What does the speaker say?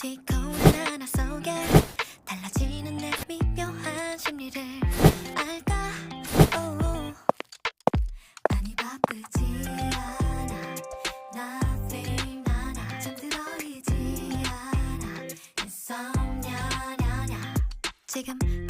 이모티콘 하나 속에 달라지는 내 미묘한 심리를 알까? oh. 많이 바쁘지 않아 Nothing 나나 잠들어 있지 않아 Insomnia 냐냐 지금